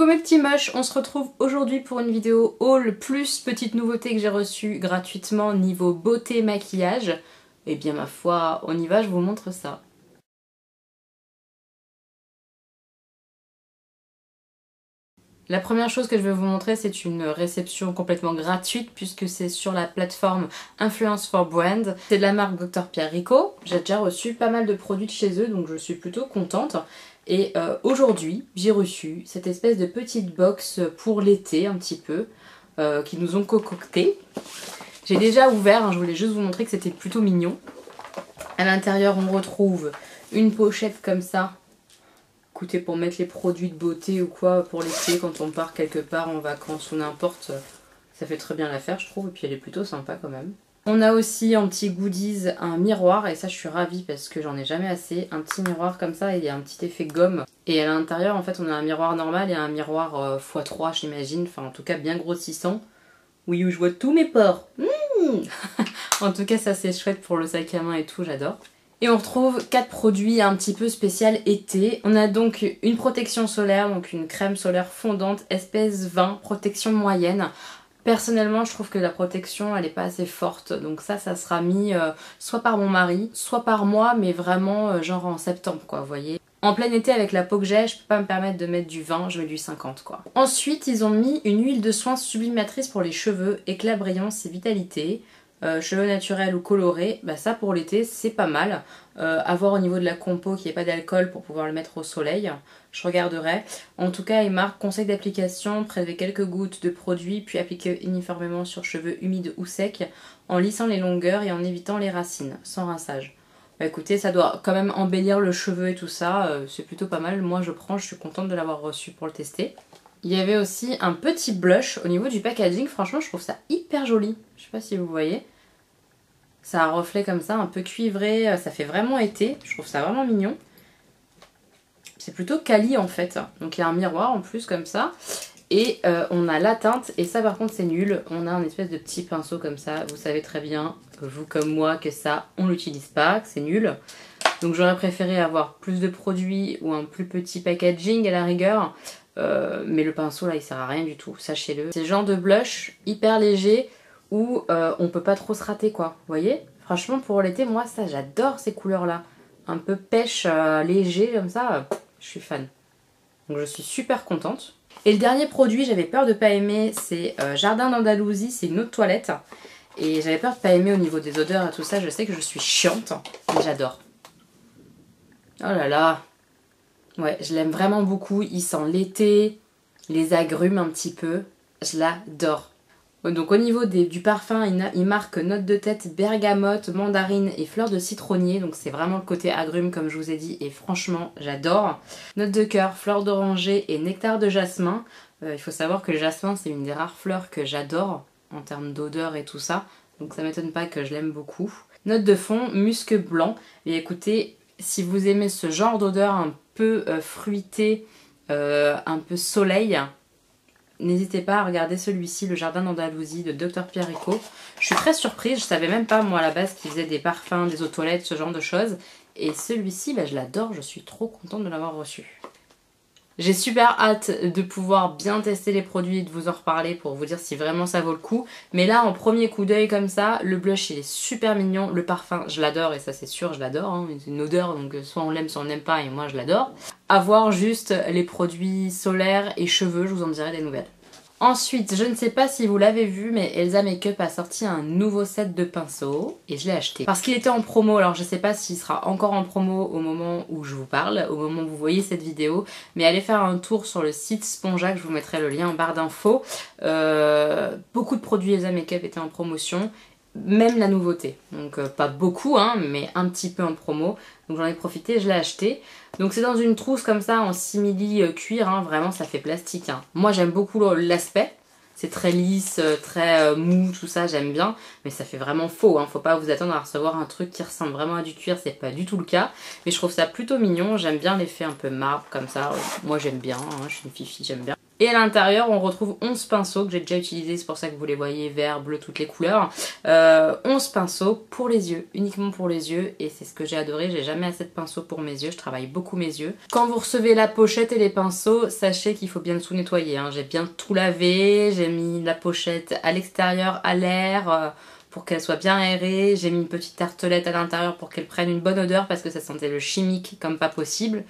Coucou mes petits moches, on se retrouve aujourd'hui pour une vidéo haul plus petite nouveauté que j'ai reçue gratuitement niveau beauté maquillage. Et bien ma foi, on y va, je vous montre ça. La première chose que je vais vous montrer, c'est une réception complètement gratuite puisque c'est sur la plateforme Influence for Brand. C'est de la marque Dr Pierre Rico. J'ai déjà reçu pas mal de produits de chez eux, donc je suis plutôt contente. Et aujourd'hui, j'ai reçu cette espèce de petite box pour l'été un petit peu, qu'ils nous ont concocté. J'ai déjà ouvert, hein, je voulais juste vous montrer que c'était plutôt mignon. À l'intérieur, on retrouve une pochette comme ça. Écoutez, pour mettre les produits de beauté ou quoi pour l'été, quand on part quelque part en vacances ou n'importe, ça fait très bien l'affaire je trouve, et puis elle est plutôt sympa quand même. On a aussi en petit goodies un miroir, et ça je suis ravie parce que j'en ai jamais assez. Un petit miroir comme ça, il y a un petit effet gomme. Et à l'intérieur en fait on a un miroir normal et un miroir x3 j'imagine, enfin en tout cas bien grossissant. Oui, où je vois tous mes pores. En tout cas ça c'est chouette pour le sac à main et tout, j'adore. Et on retrouve 4 produits un petit peu spécial été. On a donc une protection solaire, donc une crème solaire fondante, espèce 20, protection moyenne. Personnellement, je trouve que la protection, elle n'est pas assez forte. Donc ça sera mis soit par mon mari, soit par moi, mais vraiment genre en septembre, quoi, vous voyez. En plein été, avec la peau que j'ai, je peux pas me permettre de mettre du 20, je mets du 50, quoi. Ensuite, ils ont mis une huile de soin sublimatrice pour les cheveux, éclat, brillance et vitalité. Cheveux naturels ou colorés, bah ça pour l'été c'est pas mal. À voir au niveau de la compo qu'il n'y ait pas d'alcool pour pouvoir le mettre au soleil, je regarderai. En tout cas il marque conseil d'application, prélever quelques gouttes de produit puis appliquer uniformément sur cheveux humides ou secs en lissant les longueurs et en évitant les racines, sans rinçage. Bah écoutez, ça doit quand même embellir le cheveu et tout ça, c'est plutôt pas mal. Moi je prends, je suis contente de l'avoir reçu pour le tester. Il y avait aussi un petit blush au niveau du packaging, franchement je trouve ça hyper joli. Je sais pas si vous voyez. Ça a un reflet comme ça, un peu cuivré, ça fait vraiment été, je trouve ça vraiment mignon. C'est plutôt quali en fait, donc il y a un miroir en plus comme ça. Et on a la teinte, et ça par contre c'est nul, on a un espèce de petit pinceau comme ça, vous savez très bien, vous comme moi, que ça on l'utilise pas, que c'est nul. Donc j'aurais préféré avoir plus de produits ou un plus petit packaging à la rigueur. Mais le pinceau là il sert à rien du tout, sachez-le. C'est le genre de blush hyper léger où on peut pas trop se rater quoi, vous voyez. Franchement pour l'été moi ça j'adore ces couleurs là. Un peu pêche, léger comme ça, je suis fan. Donc je suis super contente. Et le dernier produit, j'avais peur de pas aimer, c'est Jardin d'Andalousie, c'est une eau de toilette. Et j'avais peur de pas aimer au niveau des odeurs et tout ça, je sais que je suis chiante, mais j'adore. Oh là là. Ouais, je l'aime vraiment beaucoup, il sent l'été, les agrumes un petit peu, je l'adore. Donc au niveau du parfum, il marque note de tête bergamote, mandarine et fleurs de citronnier, donc c'est vraiment le côté agrumes comme je vous ai dit et franchement j'adore. Note de cœur, fleurs d'oranger et nectar de jasmin. Il faut savoir que le jasmin c'est une des rares fleurs que j'adore en termes d'odeur et tout ça, donc ça m'étonne pas que je l'aime beaucoup. Note de fond, musc blanc, et écoutez, si vous aimez ce genre d'odeur un peu fruité, un peu soleil, n'hésitez pas à regarder celui-ci, le Jardin d'Andalousie de Dr Pierre Rico. Je suis très surprise, je savais même pas moi à la base qu'il faisait des parfums, des eaux de toilette, ce genre de choses. Et celui-ci, bah, je l'adore, je suis trop contente de l'avoir reçu. J'ai super hâte de pouvoir bien tester les produits et de vous en reparler pour vous dire si vraiment ça vaut le coup. Mais là, en premier coup d'œil comme ça, le blush il est super mignon. Le parfum, je l'adore et ça c'est sûr, je l'adore. Hein. C'est une odeur, donc soit on l'aime, soit on n'aime pas et moi je l'adore. À voir juste les produits solaires et cheveux, je vous en dirai des nouvelles. Ensuite, je ne sais pas si vous l'avez vu, mais Elsa Makeup a sorti un nouveau set de pinceaux et je l'ai acheté. Parce qu'il était en promo, alors je ne sais pas s'il sera encore en promo au moment où je vous parle, au moment où vous voyez cette vidéo, mais allez faire un tour sur le site Spongeac, je vous mettrai le lien en barre d'infos. Beaucoup de produits Elsa Makeup étaient en promotion, même la nouveauté. Donc pas beaucoup, hein, mais un petit peu en promo. Donc j'en ai profité, je l'ai acheté. Donc c'est dans une trousse comme ça en simili cuir, hein, vraiment ça fait plastique. Hein. Moi j'aime beaucoup l'aspect, c'est très lisse, très mou, tout ça j'aime bien. Mais ça fait vraiment faux, hein. Faut pas vous attendre à recevoir un truc qui ressemble vraiment à du cuir, c'est pas du tout le cas. Mais je trouve ça plutôt mignon, j'aime bien l'effet un peu marbre comme ça. Moi j'aime bien, hein, je suis une fifi, j'aime bien. Et à l'intérieur, on retrouve 11 pinceaux que j'ai déjà utilisés, c'est pour ça que vous les voyez vert, bleu, toutes les couleurs. 11 pinceaux pour les yeux, uniquement pour les yeux, et c'est ce que j'ai adoré, j'ai jamais assez de pinceaux pour mes yeux, je travaille beaucoup mes yeux. Quand vous recevez la pochette et les pinceaux, sachez qu'il faut bien tout nettoyer, hein. J'ai bien tout lavé, j'ai mis la pochette à l'extérieur, à l'air, pour qu'elle soit bien aérée, j'ai mis une petite tartelette à l'intérieur pour qu'elle prenne une bonne odeur parce que ça sentait le chimique comme pas possible.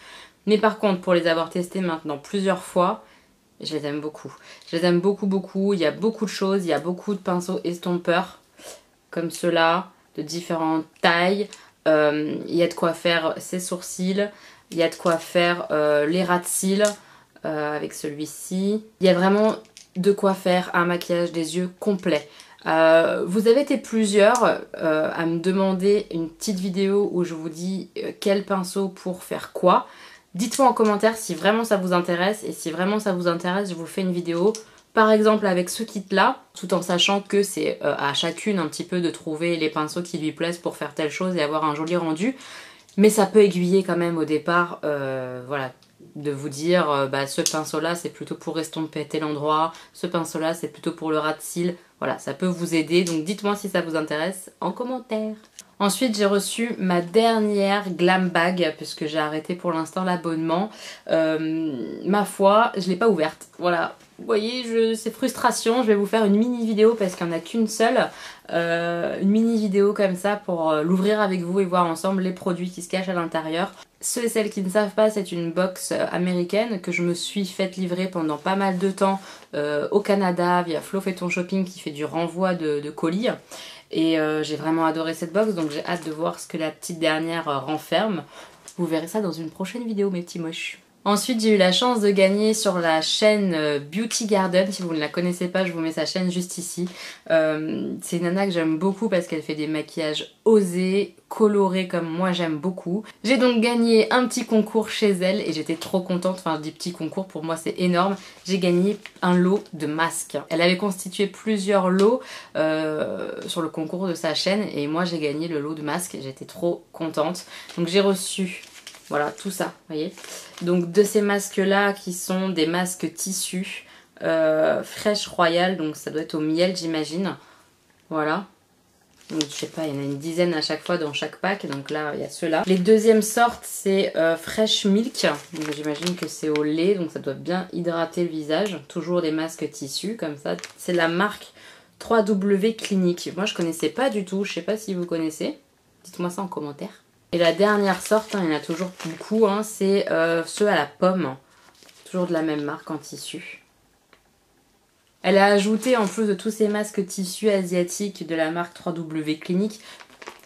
Mais par contre, pour les avoir testés maintenant plusieurs fois, je les aime beaucoup. Je les aime beaucoup, beaucoup. Il y a beaucoup de choses. Il y a beaucoup de pinceaux estompeurs, comme ceux-là, de différentes tailles. Il y a de quoi faire ses sourcils. Il y a de quoi faire les ras de cils avec celui-ci. Il y a vraiment de quoi faire un maquillage des yeux complet. Vous avez été plusieurs à me demander une petite vidéo où je vous dis quel pinceau pour faire quoi. Dites-moi en commentaire si vraiment ça vous intéresse, et si vraiment ça vous intéresse, je vous fais une vidéo par exemple avec ce kit là, tout en sachant que c'est à chacune un petit peu de trouver les pinceaux qui lui plaisent pour faire telle chose et avoir un joli rendu. Mais ça peut aiguiller quand même au départ, voilà, de vous dire bah, ce pinceau là c'est plutôt pour estomper tel endroit, ce pinceau là c'est plutôt pour le ras de cils, voilà, ça peut vous aider, donc dites-moi si ça vous intéresse en commentaire. Ensuite, j'ai reçu ma dernière glam bag puisque j'ai arrêté pour l'instant l'abonnement. Ma foi, je ne l'ai pas ouverte. Voilà, vous voyez, c'est frustration. Je vais vous faire une mini vidéo parce qu'il n'y en a qu'une seule. Une mini vidéo comme ça pour l'ouvrir avec vous et voir ensemble les produits qui se cachent à l'intérieur. Ceux et celles qui ne savent pas, c'est une box américaine que je me suis faite livrer pendant pas mal de temps au Canada via Flo fait ton shopping qui fait du renvoi de colis. Et j'ai vraiment adoré cette box, donc j'ai hâte de voir ce que la petite dernière renferme. Vous verrez ça dans une prochaine vidéo, mes petits moches. Ensuite, j'ai eu la chance de gagner sur la chaîne Beauty Garden. Si vous ne la connaissez pas, je vous mets sa chaîne juste ici. C'est une nana que j'aime beaucoup parce qu'elle fait des maquillages osés, colorés comme moi j'aime beaucoup. J'ai donc gagné un petit concours chez elle et j'étais trop contente. Enfin, des petits concours, pour moi c'est énorme. J'ai gagné un lot de masques. Elle avait constitué plusieurs lots sur le concours de sa chaîne et moi j'ai gagné le lot de masques. J'étais trop contente. Donc j'ai reçu... Voilà, tout ça, vous voyez. Donc de ces masques-là qui sont des masques tissus Fresh Royal, donc ça doit être au miel j'imagine. Voilà. Donc je sais pas, il y en a une dizaine à chaque fois dans chaque pack, donc là il y a ceux-là. Les deuxièmes sortes c'est Fresh Milk, donc j'imagine que c'est au lait, donc ça doit bien hydrater le visage. Toujours des masques tissus comme ça. C'est la marque 3W Clinique. Moi je connaissais pas du tout, je sais pas si vous connaissez. Dites-moi ça en commentaire. Et la dernière sorte, hein, il y en a toujours beaucoup, hein, c'est ceux à la pomme. Toujours de la même marque en tissu. Elle a ajouté, en plus de tous ces masques tissus asiatiques de la marque 3W Clinique,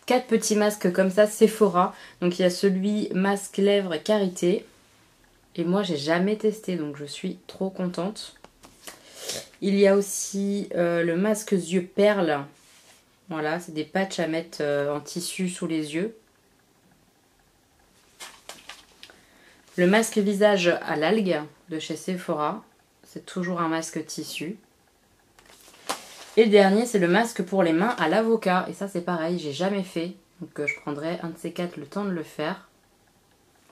4 petits masques comme ça, Sephora. Donc il y a celui masque lèvres karité. Et moi j'ai jamais testé, donc je suis trop contente. Il y a aussi le masque yeux perles. Voilà, c'est des patchs à mettre en tissu sous les yeux. Le masque visage à l'algue de chez Sephora, c'est toujours un masque tissu. Et le dernier, c'est le masque pour les mains à l'avocat. Et ça, c'est pareil, j'ai jamais fait. Donc je prendrai un de ces 4 le temps de le faire.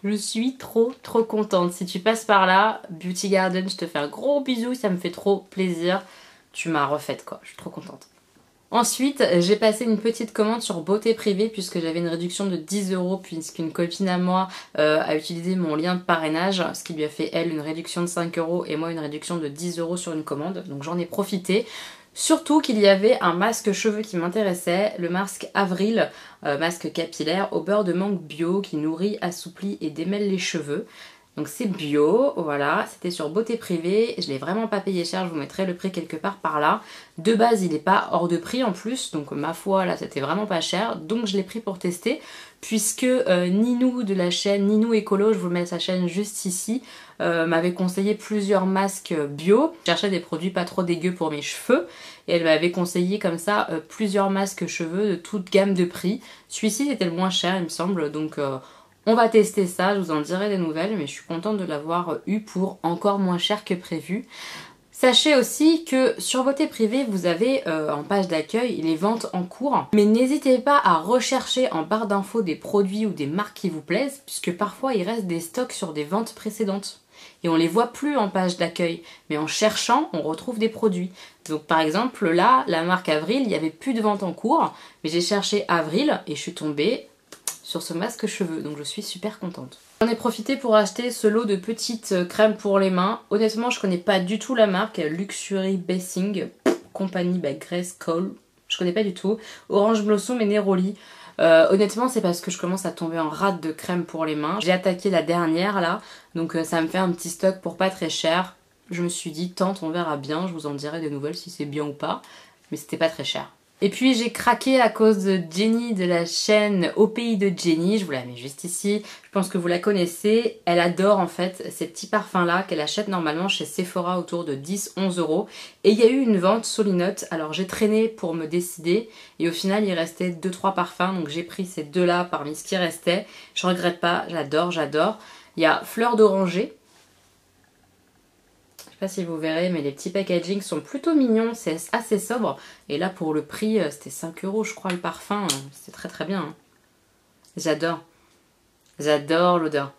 Je suis trop contente. Si tu passes par là, Beauty Garden, je te fais un gros bisou, ça me fait trop plaisir. Tu m'as refaite quoi, je suis trop contente. Ensuite, j'ai passé une petite commande sur Beauté Privée puisque j'avais une réduction de 10 € puisqu'une copine à moi a utilisé mon lien de parrainage, ce qui lui a fait elle une réduction de 5 € et moi une réduction de 10 € sur une commande. Donc j'en ai profité. Surtout qu'il y avait un masque cheveux qui m'intéressait, le masque Avril, masque capillaire au beurre de mangue bio qui nourrit, assouplit et démêle les cheveux. Donc c'est bio, voilà, c'était sur Beauté Privée, je l'ai vraiment pas payé cher, je vous mettrai le prix quelque part par là. De base il n'est pas hors de prix en plus, donc ma foi là c'était vraiment pas cher, donc je l'ai pris pour tester. Puisque Ninou de la chaîne Ninou Écolo, je vous mets sa chaîne juste ici, m'avait conseillé plusieurs masques bio. Je cherchais des produits pas trop dégueux pour mes cheveux et elle m'avait conseillé comme ça plusieurs masques cheveux de toute gamme de prix. Celui-ci était le moins cher il me semble, donc on va tester ça, je vous en dirai des nouvelles, mais je suis contente de l'avoir eu pour encore moins cher que prévu. Sachez aussi que sur Beauté Privée, vous avez en page d'accueil les ventes en cours. Mais n'hésitez pas à rechercher en barre d'infos des produits ou des marques qui vous plaisent, puisque parfois il reste des stocks sur des ventes précédentes. et on les voit plus en page d'accueil. Mais en cherchant, on retrouve des produits. Donc par exemple là, la marque Avril, il n'y avait plus de vente en cours, mais j'ai cherché Avril et je suis tombée sur ce masque cheveux, donc je suis super contente. J'en ai profité pour acheter ce lot de petites crèmes pour les mains. Honnêtement, je connais pas du tout la marque, Luxury Bathing Company by Grace Cole. Je connais pas du tout. Orange Blossom et Neroli. Honnêtement, c'est parce que je commence à tomber en rate de crème pour les mains. J'ai attaqué la dernière là, donc ça me fait un petit stock pour pas très cher. Je me suis dit, tente, on verra bien, je vous en dirai des nouvelles si c'est bien ou pas. Mais c'était pas très cher. Et puis j'ai craqué à cause de Jenny de la chaîne Au Pays de Jenny, je vous la mets juste ici, je pense que vous la connaissez. Elle adore en fait ces petits parfums là qu'elle achète normalement chez Sephora autour de 10-11 €. Et il y a eu une vente Solinote, alors j'ai traîné pour me décider et au final il restait 2-3 parfums, donc j'ai pris ces deux là parmi ce qui restait. Je regrette pas, j'adore, j'adore. Il y a Fleur d'Oranger. Je sais pas si vous verrez, mais les petits packaging sont plutôt mignons, c'est assez sobre. Et là pour le prix, c'était 5 € je crois le parfum, c'est très très bien. Hein. J'adore. J'adore l'odeur.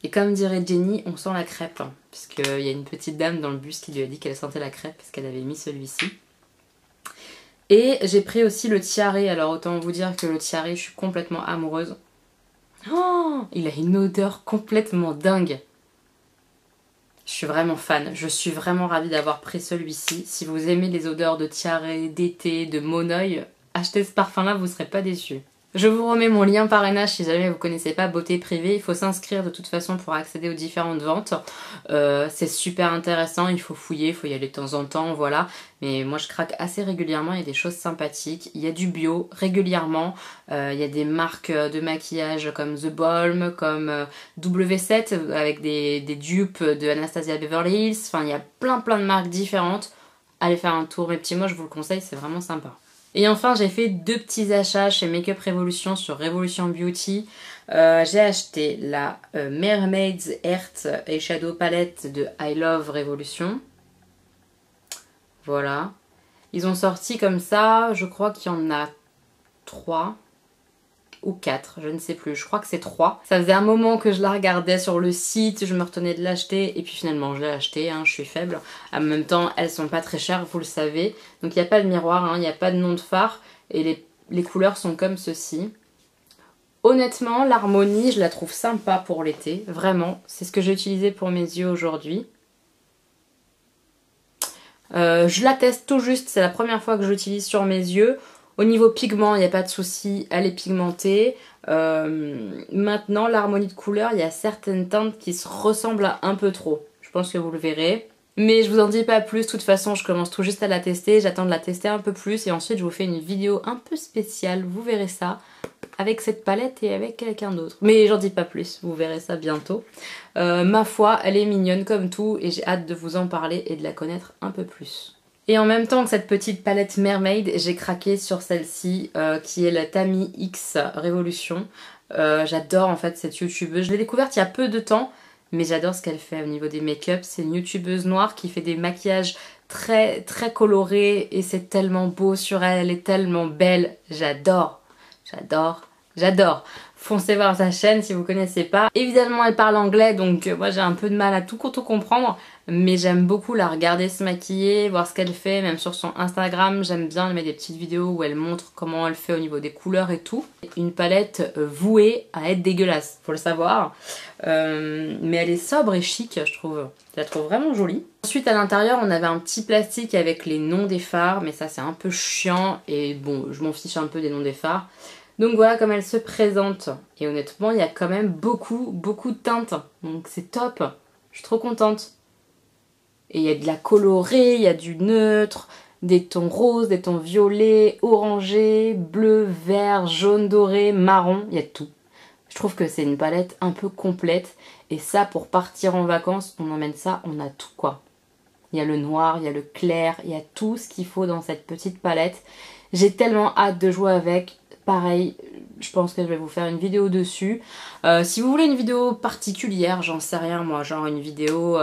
Et comme dirait Jenny, on sent la crêpe. Hein, puisqu'il y a une petite dame dans le bus qui lui a dit qu'elle sentait la crêpe parce qu'elle avait mis celui-ci. Et j'ai pris aussi le tiare, alors autant vous dire que le tiare, je suis complètement amoureuse. Oh, il a une odeur complètement dingue. Je suis vraiment fan, je suis vraiment ravie d'avoir pris celui-ci. Si vous aimez les odeurs de tiare, d'été, de monoeil, achetez ce parfum-là, vous ne serez pas déçus. Je vous remets mon lien parrainage si jamais vous ne connaissez pas Beauté Privée. Il faut s'inscrire de toute façon pour accéder aux différentes ventes. C'est super intéressant, il faut fouiller, il faut y aller de temps en temps, voilà. Mais moi je craque assez régulièrement, il y a des choses sympathiques. Il y a du bio régulièrement. Il y a des marques de maquillage comme The Balm, comme W7 avec des dupes de Anastasia Beverly Hills. Enfin il y a plein de marques différentes. Allez faire un tour mes petits, moi je vous le conseille, c'est vraiment sympa. Et enfin j'ai fait deux petits achats chez Makeup Revolution sur Revolution Beauty. J'ai acheté la Mermaid's Earth Eyeshadow Palette de I Love Revolution. Voilà. Ils ont sorti comme ça, je crois qu'il y en a 3 ou 4, je ne sais plus, je crois que c'est 3. Ça faisait un moment que je la regardais sur le site, je me retenais de l'acheter et puis finalement je l'ai acheté, hein, je suis faible. En même temps, elles sont pas très chères, vous le savez. Donc il n'y a pas de miroir, hein, il n'y a pas de nom de fard et les couleurs sont comme ceci. Honnêtement, l'harmonie, je la trouve sympa pour l'été, vraiment. C'est ce que j'ai utilisé pour mes yeux aujourd'hui. Je la teste tout juste, c'est la première fois que je l'utilise sur mes yeux. Au niveau pigment, il n'y a pas de souci, elle est pigmentée. Maintenant, l'harmonie de couleurs, il y a certaines teintes qui se ressemblent un peu trop. Je pense que vous le verrez. Mais je vous en dis pas plus, de toute façon, je commence tout juste à la tester. J'attends de la tester un peu plus et ensuite je vous fais une vidéo un peu spéciale, vous verrez ça. Avec cette palette et avec quelqu'un d'autre. Mais j'en dis pas plus, vous verrez ça bientôt. Ma foi, elle est mignonne comme tout et j'ai hâte de vous en parler et de la connaître un peu plus. Et en même temps que cette petite palette Mermaid, j'ai craqué sur celle-ci qui est la Tammy X Revolution. J'adore en fait cette youtubeuse. Je l'ai découverte il y a peu de temps, mais j'adore ce qu'elle fait au niveau des make-up. C'est une youtubeuse noire qui fait des maquillages très colorés et c'est tellement beau sur elle, elle est tellement belle. J'adore. J'adore, j'adore. Foncez voir sa chaîne si vous connaissez pas. Évidemment elle parle anglais donc moi j'ai un peu de mal à tout comprendre. Mais j'aime beaucoup la regarder se maquiller, voir ce qu'elle fait, même sur son Instagram. J'aime bien, elle met des petites vidéos où elle montre comment elle fait au niveau des couleurs et tout. Une palette vouée à être dégueulasse, faut le savoir. Mais elle est sobre et chic je trouve. Je la trouve vraiment jolie. Ensuite à l'intérieur on avait un petit plastique avec les noms des fards. Mais ça c'est un peu chiant et bon je m'en fiche un peu des noms des fards. Donc voilà comme elle se présente. Et honnêtement il y a quand même beaucoup de teintes. Donc c'est top. Je suis trop contente. Et il y a de la colorée, il y a du neutre, des tons roses, des tons violets, orangés, bleu, vert, jaune, doré, marron, il y a tout. Je trouve que c'est une palette un peu complète. Et ça pour partir en vacances, on emmène ça, on a tout quoi. Il y a le noir, il y a le clair, il y a tout ce qu'il faut dans cette petite palette. J'ai tellement hâte de jouer avec. Pareil, je pense que je vais vous faire une vidéo dessus. Si vous voulez une vidéo particulière, j'en sais rien moi, genre une vidéo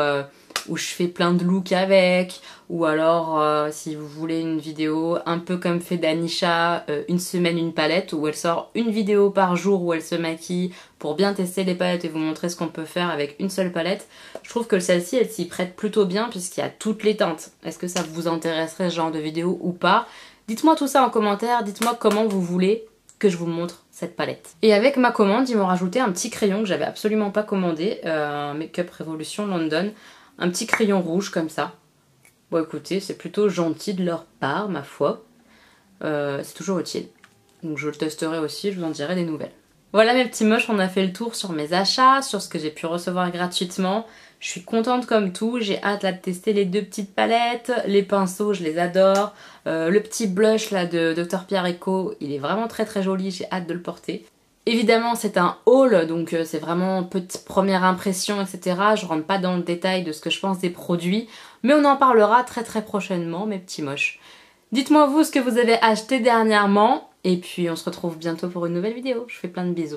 où je fais plein de looks avec, ou alors si vous voulez une vidéo un peu comme fait Danisha, une semaine une palette, où elle sort une vidéo par jour où elle se maquille pour bien tester les palettes et vous montrer ce qu'on peut faire avec une seule palette. Je trouve que celle-ci, elle s'y prête plutôt bien puisqu'il y a toutes les teintes. Est-ce que ça vous intéresserait ce genre de vidéo ou pas? Dites-moi tout ça en commentaire, dites-moi comment vous voulez que je vous montre cette palette. Et avec ma commande, ils m'ont rajouté un petit crayon que j'avais absolument pas commandé, un Make Up Revolution London, un petit crayon rouge comme ça. Bon écoutez, c'est plutôt gentil de leur part, ma foi. C'est toujours utile. Donc je le testerai aussi, je vous en dirai des nouvelles. Voilà mes petits moches, on a fait le tour sur mes achats, sur ce que j'ai pu recevoir gratuitement. Je suis contente comme tout, j'ai hâte là de tester les deux petites palettes, les pinceaux je les adore, le petit blush là de Dr Pierre Eco, il est vraiment très très joli, j'ai hâte de le porter. Évidemment c'est un haul, donc c'est vraiment petite première impression, etc. Je rentre pas dans le détail de ce que je pense des produits, mais on en parlera très très prochainement mes petits moches. Dites-moi vous ce que vous avez acheté dernièrement, et puis on se retrouve bientôt pour une nouvelle vidéo. Je fais plein de bisous.